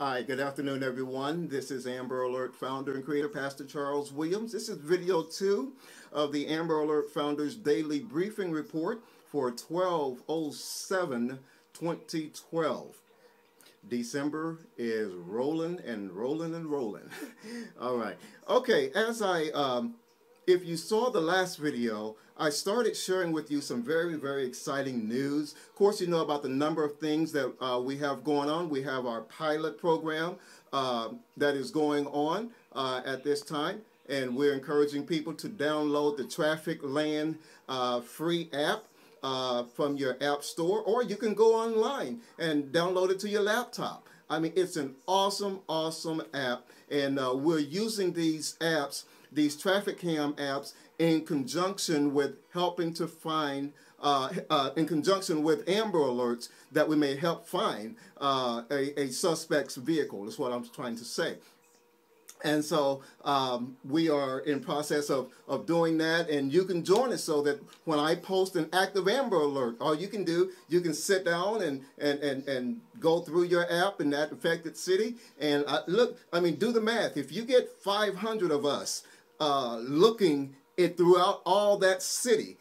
Hi, good afternoon, everyone. This is Amber Alert founder and creator, Pastor Charles Williams. This is video 2 of the Amber Alert Founders Daily Briefing Report for 12/07/2012. December is rolling and rolling and rolling. All right. Okay, if you saw the last video, I started sharing with you some very, very exciting news. Of course, you know about the number of things that we have going on. We have our pilot program that is going on at this time, and we're encouraging people to download the Traffic Land free app from your app store, or you can go online and download it to your laptop. I mean, it's an awesome, awesome app, and we're using these apps, these traffic cam apps, in conjunction with helping to find, in conjunction with Amber Alerts, that we may help find a suspect's vehicle, is what I'm trying to say. And so we are in process of doing that, and you can join us so that when I post an active Amber Alert, all you can do, you can sit down and go through your app in that affected city and look, I mean, do the math. If you get 500 of us looking it throughout all that city,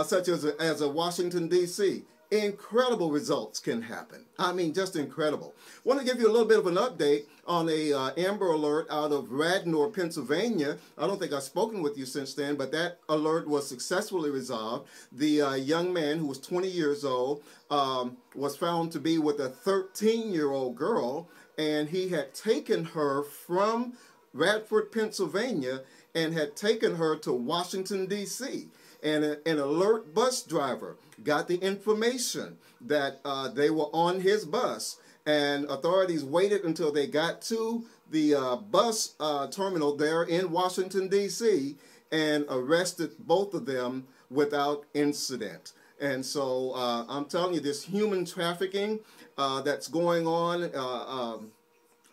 such as a Washington, D.C., incredible results can happen. I mean, just incredible. I want to give you a little bit of an update on a Amber Alert out of Radnor, Pennsylvania. I don't think I've spoken with you since then, but that alert was successfully resolved. The young man, who was 20 years old, was found to be with a 13-year-old girl, and he had taken her from Radford, Pennsylvania, and had taken her to Washington, D.C., and an alert bus driver got the information that they were on his bus, and authorities waited until they got to the bus terminal there in Washington, D.C., and arrested both of them without incident. And so I'm telling you, this human trafficking that's going on,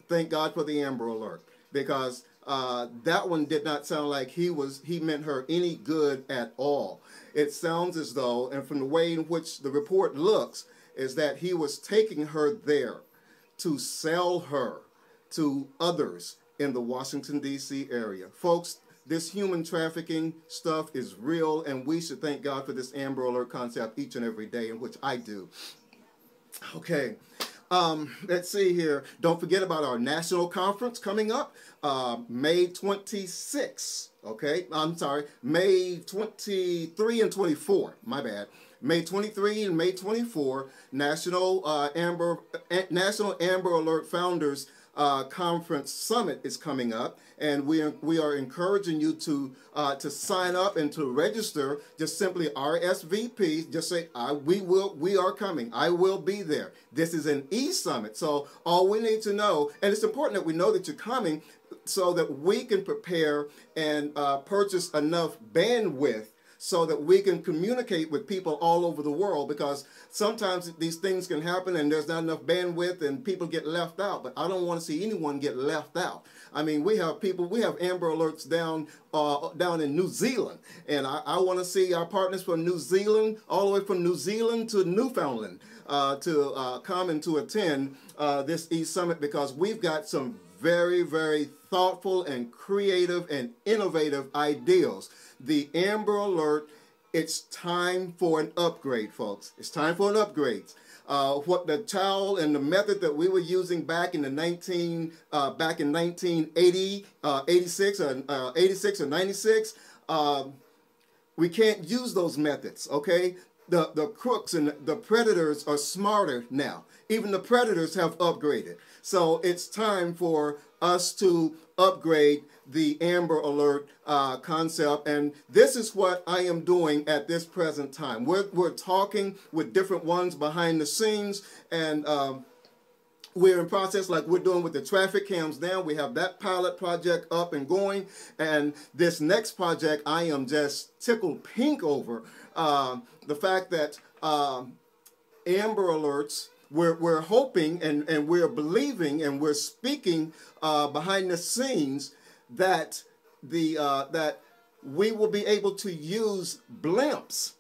thank God for the Amber Alert, because that one did not sound like he meant her any good at all. It sounds as though, and from the way in which the report looks, is that he was taking her there to sell her to others in the Washington, D.C. area. Folks, this human trafficking stuff is real, and we should thank God for this Amber Alert concept each and every day, in which I do. Okay. Let's see here. Don't forget about our national conference coming up May 26. Okay, I'm sorry, May 23 and 24. My bad. May 23 and May 24. National Amber Alert Founders Conference Summit is coming up, and we are encouraging you to sign up and to register. Just simply RSVP. Just say we are coming. I will be there. This is an e-summit, so all we need to know, and it's important that we know that you're coming, so that we can prepare and purchase enough bandwidth so that we can communicate with people all over the world, because sometimes these things can happen and there's not enough bandwidth and people get left out. But I don't want to see anyone get left out. I mean, we have Amber Alerts down in New Zealand, and I want to see our partners from New Zealand, all the way from New Zealand to Newfoundland, to come and to attend this e-summit, because we've got some very, very thoughtful and creative and innovative ideas. The Amber Alert, it's time for an upgrade, folks. It's time for an upgrade. What the child and the method that we were using back in 1980, 86 or 96, we can't use those methods, okay? The crooks and the predators are smarter now. Even the predators have upgraded. So it's time for us to upgrade the Amber Alert concept, and this is what I am doing at this present time. We're talking with different ones behind the scenes, and we're in process, like we're doing with the traffic cams now. We have that pilot project up and going, and this next project I am just tickled pink over. The fact that Amber Alerts, we're hoping and we're believing and we're speaking behind the scenes that that we will be able to use blimps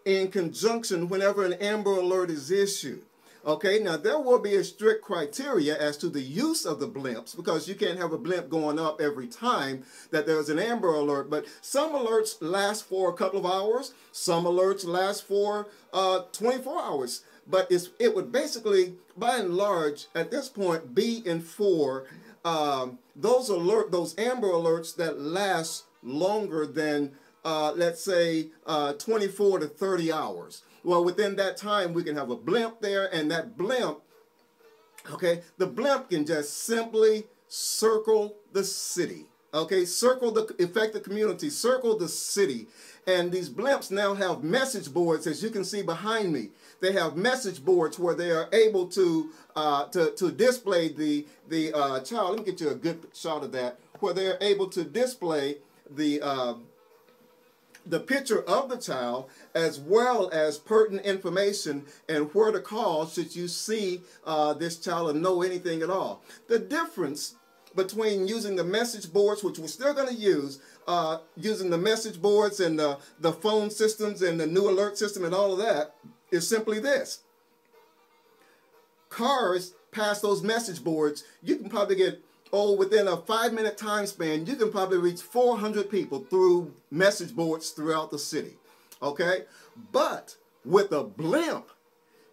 in conjunction whenever an Amber Alert is issued. Okay, now there will be a strict criteria as to the use of the blimps, because you can't have a blimp going up every time that there's an Amber Alert. But some alerts last for a couple of hours. Some alerts last for 24 hours. But it would basically, by and large, at this point, be in for those Amber Alerts that last longer than, let's say, 24 to 30 hours. Well, within that time, we can have a blimp there, and that blimp, okay, the blimp can just simply circle the city, okay, affect the community, circle the city. And these blimps now have message boards, as you can see behind me. They have message boards where they are able to display the child. Let me get you a good shot of that, where they are able to display the picture of the child, as well as pertinent information and where to call should you see this child and know anything at all. The difference between using the message boards, which we're still going to use, using the message boards and the phone systems and the new alert system and all of that, is simply this. Cars past those message boards, you can probably get, within a 5-minute time span, you can probably reach 400 people through message boards throughout the city, okay? But with a blimp,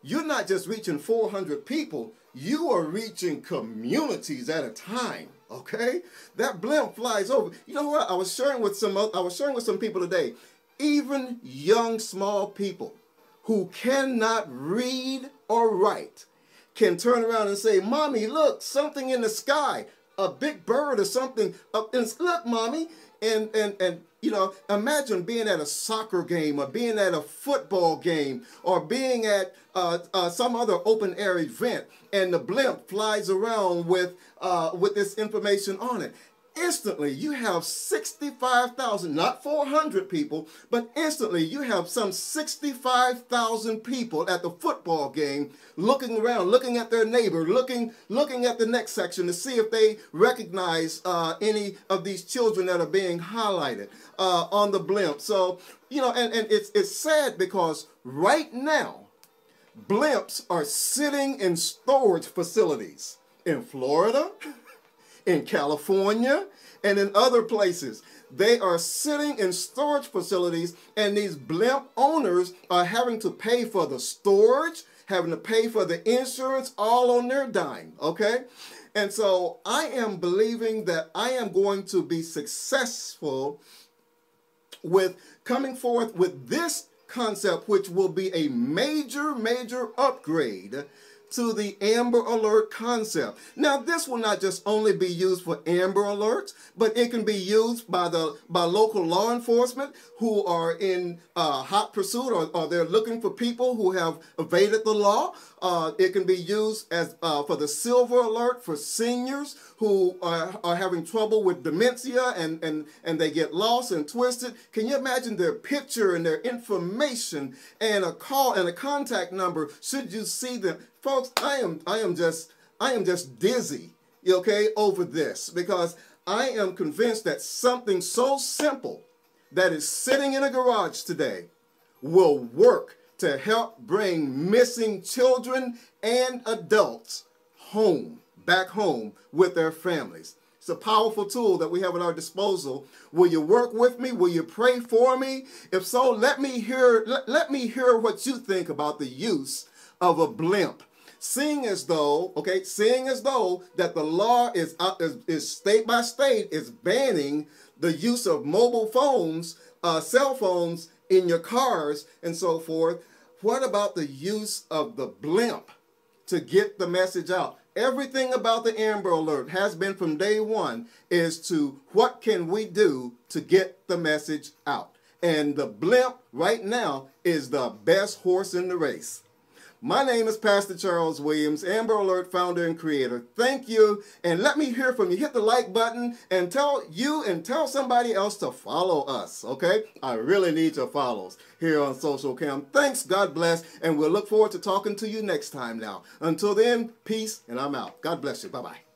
you're not just reaching 400 people, you are reaching communities at a time, okay? That blimp flies over. You know what? I was sharing with some people today, even young, small people who cannot read or write can turn around and say, "Mommy, look, something in the sky. A big bird or something up, and look, Mommy," and you know, imagine being at a soccer game or being at a football game or being at some other open air event, and the blimp flies around with this information on it. Instantly, you have 65,000, not 400 people, but instantly you have some 65,000 people at the football game looking around, looking at their neighbor, looking at the next section to see if they recognize any of these children that are being highlighted on the blimp. So, you know, and it's sad because right now, blimps are sitting in storage facilities in Florida, in California, and in other places. They are sitting in storage facilities, and these blimp owners are having to pay for the storage, having to pay for the insurance, all on their dime, okay? And so I am believing that I am going to be successful with coming forth with this concept, which will be a major, major upgrade to the Amber Alert concept. Now, this will not just only be used for Amber Alerts, but it can be used by local law enforcement who are in hot pursuit, or they're looking for people who have evaded the law. It can be used as for the Silver Alert for seniors who are having trouble with dementia and they get lost and twisted. Can you imagine their picture and their information and a call and a contact number should you see them? Folks, I am just dizzy, okay, over this, because I am convinced that something so simple that is sitting in a garage today will work to help bring missing children and adults home, back home with their families. It's a powerful tool that we have at our disposal. Will you work with me? Will you pray for me? If so, let me hear what you think about the use of a blimp. Seeing as though that the law is state by state is banning the use of mobile phones, cell phones in your cars and so forth, what about the use of the blimp to get the message out? Everything about the Amber Alert has been from day one is to what can we do to get the message out? And the blimp right now is the best horse in the race. My name is Pastor Charles Williams, Amber Alert founder and creator. Thank you, and let me hear from you. Hit the like button and tell somebody else to follow us, okay? I really need your follows here on Social Cam. Thanks, God bless, and we'll look forward to talking to you next time now. Until then, peace, and I'm out. God bless you. Bye-bye.